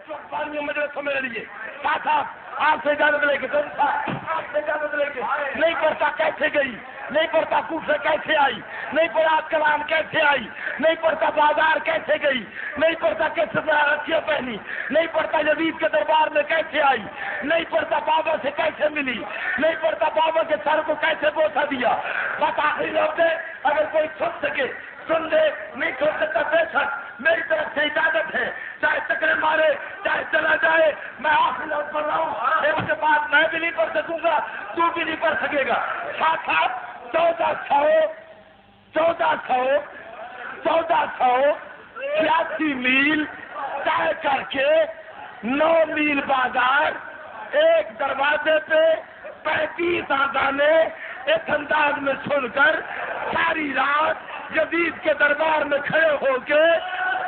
اس وقت پانی مجلسوں میں لیے ساتھ آپ سے اجازت لے کے آپ سے اجازت لے کے نہیں پڑھتا کیسے گئی، نہیں پڑھتا کوفے کیسے آئی، نہیں پڑھا کلام کیسے آئی، نہیں پڑھتا بازار کیسے گئی، نہیں پڑھتا کیسے رکھیاں پہنی، نہیں پڑھتا یزید کے دربار میں کیسے آئی، نہیں پڑھتا بابا سے کیسے ملی، نہیں پڑھتا بابا کے سر کو کیسے بوسا دیا. بس آخری لوگ اگر کوئی سن سکے سن دے، نہیں سن سکتا بے شک میری طرف سے اجازت ہے، چاہے چکرے مارے چاہے چلا جائے. میں آخری لفظ پڑھ رہا ہوں، اس کے بعد میں بھی نہیں پڑھ سکوں گا، تو بھی نہیں پڑھ سکے گا. ساتھ 1486 میل طے کر کے 9 میل بازار ایک دروازے پہ 35 آذانے اس انداز میں سن کر ساری رات یزید کے دربار میں کھڑے ہو کے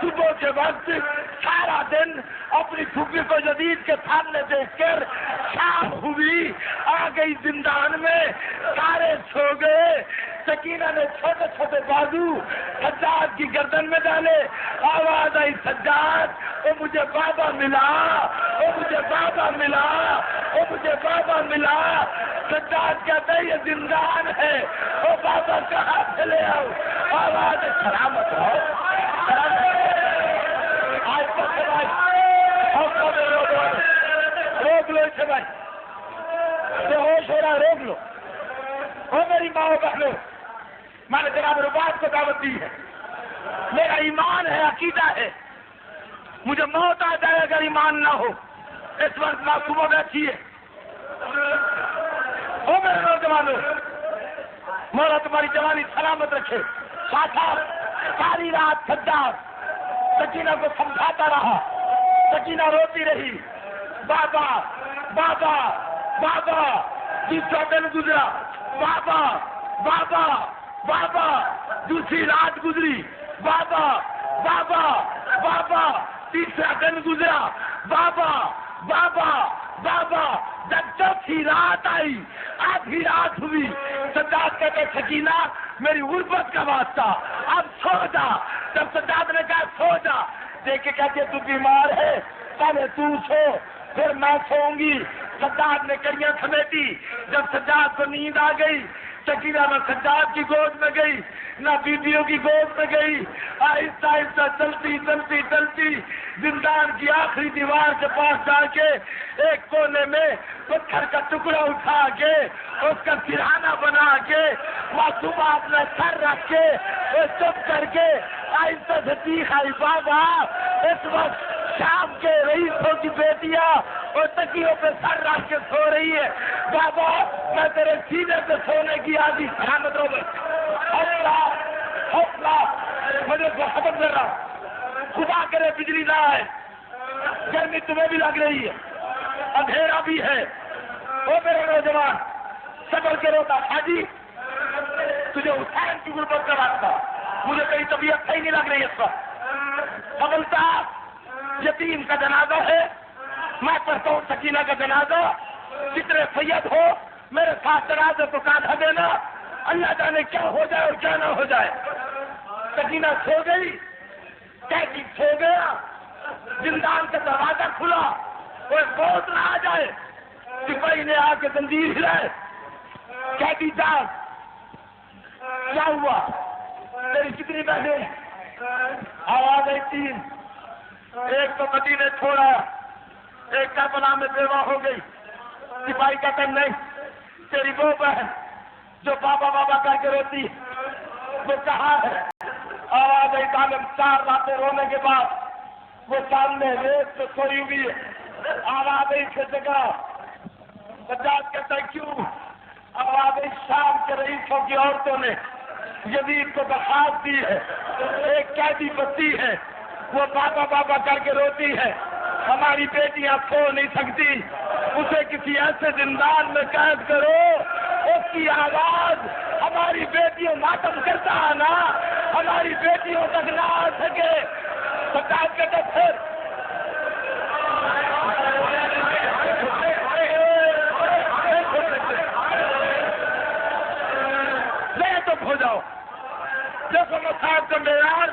صبح کے وقت سارا دن اپنی پھوپھی کو یزید کے سامنے دیکھ کر شام ہوئی، آ گئی زندان میں، سارے سو گئے. سکینہ نے چھوٹے چھوٹے بازو سجاد کی گردن میں ڈالے، آواز آئی سجاد وہ مجھے بابا ملا، وہ مجھے بابا ملا، وہ مجھے بابا ملا. سجاد کہتا ہے یہ زندان ہے، وہ بابا کہاں سے لے آؤ؟ آواز سلامت ہو روک لو اسے بھائی، بے ہوش ہو رہا ہے، روک لو. وہ میری ماں بہنوں، میں نے جناب رباط کو دعوت دی ہے، میرا ایمان ہے، عقیدہ ہے، مجھے موت آ جائے اگر ایمان نہ ہو. اس وقت معصوموں بیٹھی ہے. وہ میرے نوجوانوں، مولا تمہاری جوانی سلامت رکھے. ساتھ ساری رات سجاد سکینہ کو سمجھاتا رہا، سکینہ روتی رہی، بابا بابا بابا. دوسرا دن گزرا، بابا بابا بابا. دوسری رات گزری، بابا بابا بابا. تیسرا دن گزرا، بابا بابا بابا. جب چوتھی رات آئی، آدھی رات ہوئی، سجاد کہتے سکینہ میری غربت کا واسطہ اب سو جا. جب سجاد نے کہا سو جا، دیکھ کے کہتے تو بیمار ہے، پہلے تو سو پھر میں سوؤں گی. سجاد نے کڑیاں سمیٹی. جب سجاد کو نیند آ گئی، سکینہ نہ سجاد کی گود میں گئی نہ بیویوں کی گود میں گئی. آہستہ آہستہ چلتی چلتی چلتی زندان کی آخری دیوار کے پاس جا کے ایک کونے میں پتھر کا ٹکڑا اٹھا کے اس کا سرہانہ بنا کے معصومہ اپنا سر رکھ کے چپ کر کے آہستہ سے چیخ آئی، بابا اس وقت شام کے رئیسوں کی بیٹیاں اور تکیوں پہ سر رکھ کے سو رہی ہے. بابا میں تیرے سینے پہ سونے کی آدھی سلامت ہو گئی. حوصلہ مجھے خبر دے رہا، خدا کرے بجلی نہ آئے، گرمی تمہیں بھی لگ رہی ہے، اندھیرا بھی ہے. وہ میرے نوجوان صبر کے روتا حاجی تجھے حسین کی غربت کا راستہ، مجھے تیری طبیعت صحیح نہیں لگ رہی اس وقت. قبلتا یتیم کا جنازہ ہے، میں پڑھتا ہوں سکینہ کا جنازہ. جتنے سید ہو میرے ساتھ جنازے کو کاندھا دینا، اللہ جانے کیا ہو جائے اور کیا نہ ہو جائے. سکینہ سو گئی، قیدی سو گیا، زندان کا دروازہ کھلا، کوئی بہت نہ آ جائے. سپاہی نے آ کے زنجیر ہلائے، قیدی جاگ، کیا ہوا؟ تیری کتنی بہنیں؟ آواز آئی 3. ایک تو مدینے چھوڑا، ایک کربلا میں بیوہ ہو گئی. سپاہی کہتے نہیں، تیری وہ بہن جو بابا بابا کر کے روتی وہ کہاں ہے؟ آواز آئی ظالم. 4 راتیں رونے کے بعد وہ سامنے ریت پہ سوئی ہوئی ہے. آواز آئی سے جگہ. سجاد کہتا ہے کیوں؟ آواز آئی شام کے رئیسوں کی عورتوں نے یزید کو درخواست دی ہے، ایک قیدی بچی ہے، وہ بابا بابا کر کے روتی ہے، ہماری بیٹیاں سو نہیں سکتی، اسے کسی ایسے زندان میں قید کرو اس کی آواز ہماری بیٹیوں ماتم کرتا ہے نا، ہماری بیٹیوں تک نہ آ سکے. سجاد کہتے پھر ہو جاؤ. دیکھو مصائب کا معیار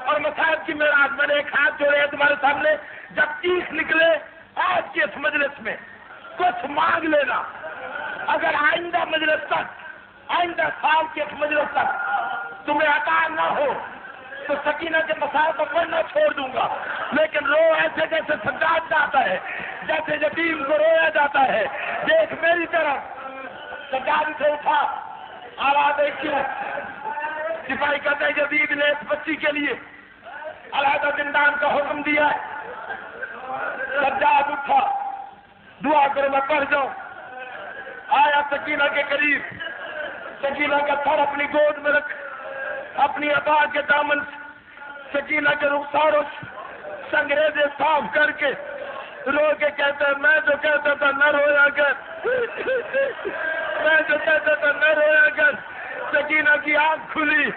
اور مصائب کی کی معراج، میں نے ایک ہاتھ جوڑے ہیں تمہارے سامنے، جب چیخ نکلے آج کے اس مجلس میں کچھ مانگ لینا، اگر آئندہ مجلس تک، آئندہ سال کے اس مجلس تک تمہیں عطا نہ ہو تو سکینہ کے مسائل کو پڑھنا چھوڑ دوں گا، لیکن رو ایسے جیسے سجاد جاتا ہے، جیسے یتیم کو رویا جاتا ہے، دیکھ میری طرف۔ سجاد سے اٹھا، آواز ہے کیوں؟ سپاہی کہتے ہیں یزید نے اس بچی کے لیے علیحدہ زندان کا حکم دیا ہے۔ سجاد اٹھا، دعا کرو میں پڑھ جاؤں، آیا سکینہ کے قریب، سکینہ کا سر اپنی گود میں رکھ، اپنی ابا کے دامن سکینہ کے رخساروں سنگریزے صاف کر کے رو کے کہتا ہے میں جو کہتا تھا نہ رویا کر، میں جو کہتا تھا نہ رویا کر۔ سکینہ کی آنکھ کھلی،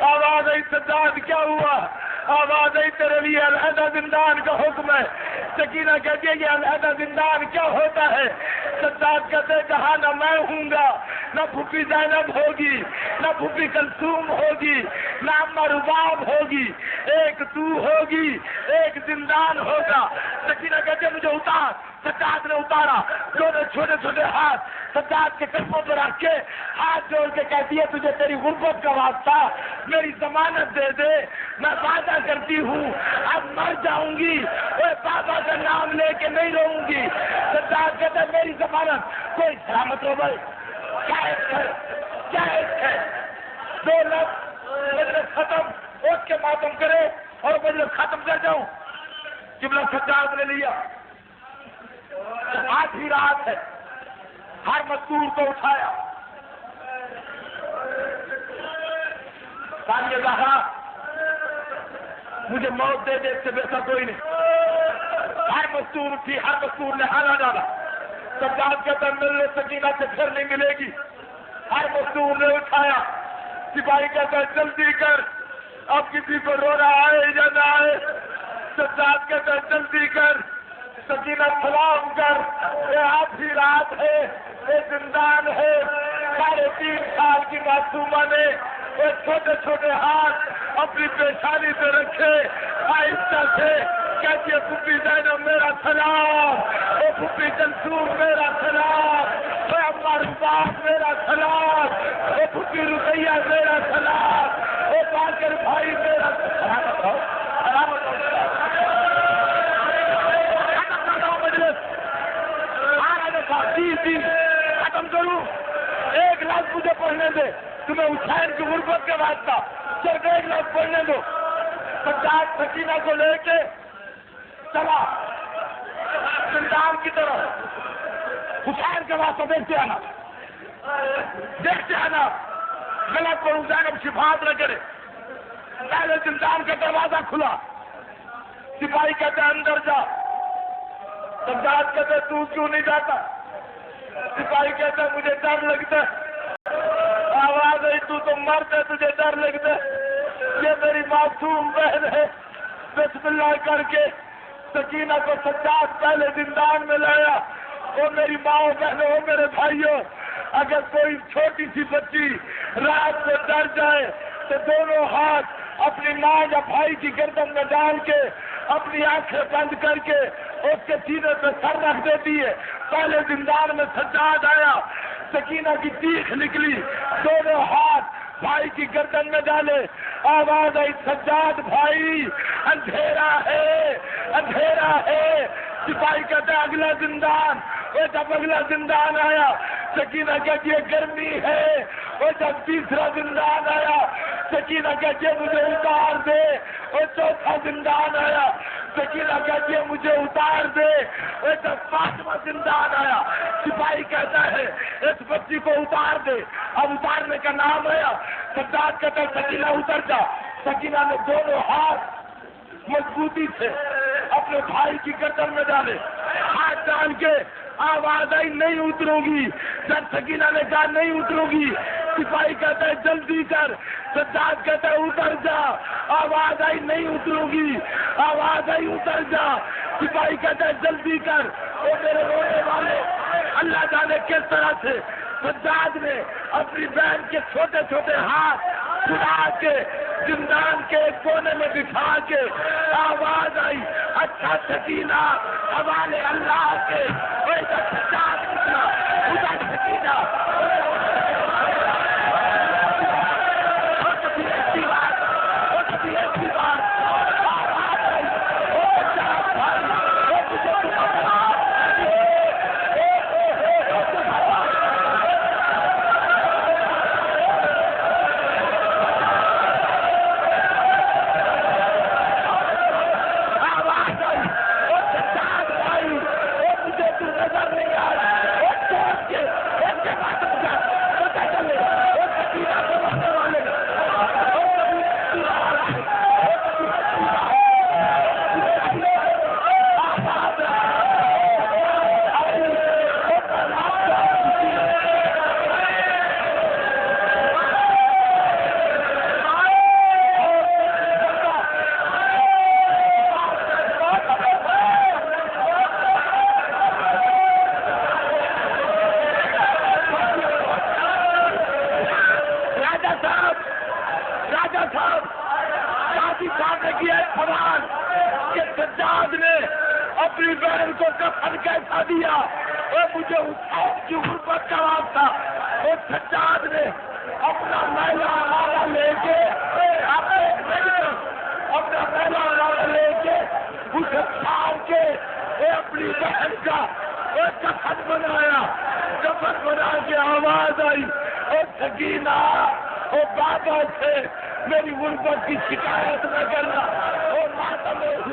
آواز آئی سجاد کیا ہوا؟ آواز آئی تیرے لیے علیحدہ زندان کا حکم ہے۔ سکینہ کہتی ہے یہ علیحدہ زندان کیا ہوتا ہے؟ سجاد کہتے ہیں کہا نہ میں ہوں گا، نہ پھوپھی زینب ہوگی، نہ پھوپھی کلثوم ہوگی، نہ اماں رباب ہوگی، ایک تو ہوگی، ایک زندان ہوگا۔ سکینہ کہتے ہیں مجھے اتار۔ سجاد نے اتارا، دونوں چھوٹے چھوٹے ہاتھ سجاد کے قدموں پر رکھ کے ہاتھ جوڑ کے کہتی ہے تجھے تیری غربت کا واسطہ میری ضمانت دے دے، میں وعدہ کرتی ہوں اب مر جاؤں گی وہ بابا کا نام لے کے نہیں رہوں گی۔ سجاد کہتے ہیں میری ضمانت کوئی سلامت ہو بھائی، کیا ہے 2 لفظ مجلس ختم، اٹھ کے ماتم کرے اور مجلس ختم کر جاؤں۔ قبلہ سجاد نے لیا، آج ہی رات ہے، ہر مزدور کو اٹھایا، ثانیہ زہرا مجھے موت دے دے اس سے بہتر کوئی نہیں۔ ہر مزدور اٹھی، ہر مزدور نے حالا ڈالا۔ سجاد کہتا ہے ملنے سکینہ سے پھر نہیں ملے گی۔ ہر مزدور نے اٹھایا، سپاہی کہتا ہے جلدی کر، اب کسی کو رونا آئے یا نہ آئے۔ سجاد کہتا ہے جلدی کر، سکینہ سلام کر، یہ آج ہی رات ہے، یہ زندان ہے۔ 3.5 سال کی معصومہ نے وہ چھوٹے چھوٹے ہاتھ اپنی پیشانی پہ رکھے، آہستہ سے کہتی ہے پھوپھی زینب میرا سلام، وہ پھوپھی کلثوم میرا سلام، وہ اماں رباب میرا سلام، وہ پھوپھی رقیہ میرا سلام، وہ باقر بھائی میرا سلام۔ ختم کروں، ایک لفظ مجھے پڑھنے دے، تمہیں حسین کی غربت کے واسطہ صرف ایک لفظ پڑھنے دو۔ سجاد سکینہ کو لے کے چلا زندان کی طرف، حسین کے واسطے دیکھتے آنا، دیکھتے آنا، غلط پڑھوں زینب شفاعت نہ کرے۔ پہلے زندان کا دروازہ کھلا، سپاہی کہتے اندر جا۔ سجاد کہتے تو کیوں نہیں جاتا؟ سپاہی کہتا مجھے ڈر لگتا ہے۔ آواز آئی تو مرد ہے، تجھے ڈر لگتا ہے؟ یہ میری معصوم بہن ہے۔ بسم اللہ کر کے سکینہ کو سجاد پہلے زندان میں لایا۔ وہ میری ماں بہنوں، وہ میرے بھائیوں، اگر کوئی چھوٹی سی بچی رات کو ڈر جائے تو دونوں ہاتھ اپنی ماں یا بھائی کی گردن میں ڈال کے اپنی آنکھیں بند کر کے اس کے سینے پہ سر رکھ دیتی ہے۔ پہلے زندان میں سجاد آیا، سکینہ کی چیخ نکلی، دونوں ہاتھ بھائی کی گردن میں ڈالے، آواز آئی سجاد بھائی اندھیرا ہے، اندھیرا ہے۔ سپاہی کہتے ہیں اگلا زندان۔ وہ جب اگلا زندان آیا سکینہ کہتی ہے گرمی ہے۔ وہ جب تیسرا زندان آیا سکینہ کہتی ہے مجھے اتار دے۔ وہ چوتھا زندان آیا سکینہ کہتی ہے مجھے اتار دے۔ وہ جب 5واں زندان آیا سپاہی کہتا ہے اس بچی کو اتار دے۔ اب اتارنے کا نام آیا، سجاد کہتا ہے سکینہ اتر جا۔ سکینہ نے دونوں ہاتھ مضبوطی سے اپنے بھائی کی گردن میں ڈالے، ہاتھ ڈال کے آواز آئی نہیں اتروں گی۔ جب سکینہ نے کہا نہیں اتروں گی، سپاہی کہتا ہے جلدی کر۔ سجاد کہتا ہے اتر جا۔ آواز آئی نہیں اتروں گی، آواز آئی اتر جا۔ سپاہی کہتا ہے جلدی کر۔ وہ میرے رونے والے، اللہ جانے کس طرح سے سجاد نے اپنی بہن کے چھوٹے چھوٹے ہاتھ چھڑا کے زندان کے کونے میں بٹھا کے آواز آئی اچھا سکینہ حوالے اللہ کے ایسا سجاد نکلا خدا سکینہ سجاد نے اپنی بہن کو کفن کیسا دیا وہ مجھے اس کی غربت کا وقت تھا وہ سجاد نے اپنا میلا والا لے کے اپنا میلا والا لے کے اسے پھاڑ کے وہ اپنی بہن کا وہ کفن بنایا کفن بنا کے آواز آئی وہ سکینہ وہ بابا سے میری غربت کی شکایت نہ کرنا اور ماتم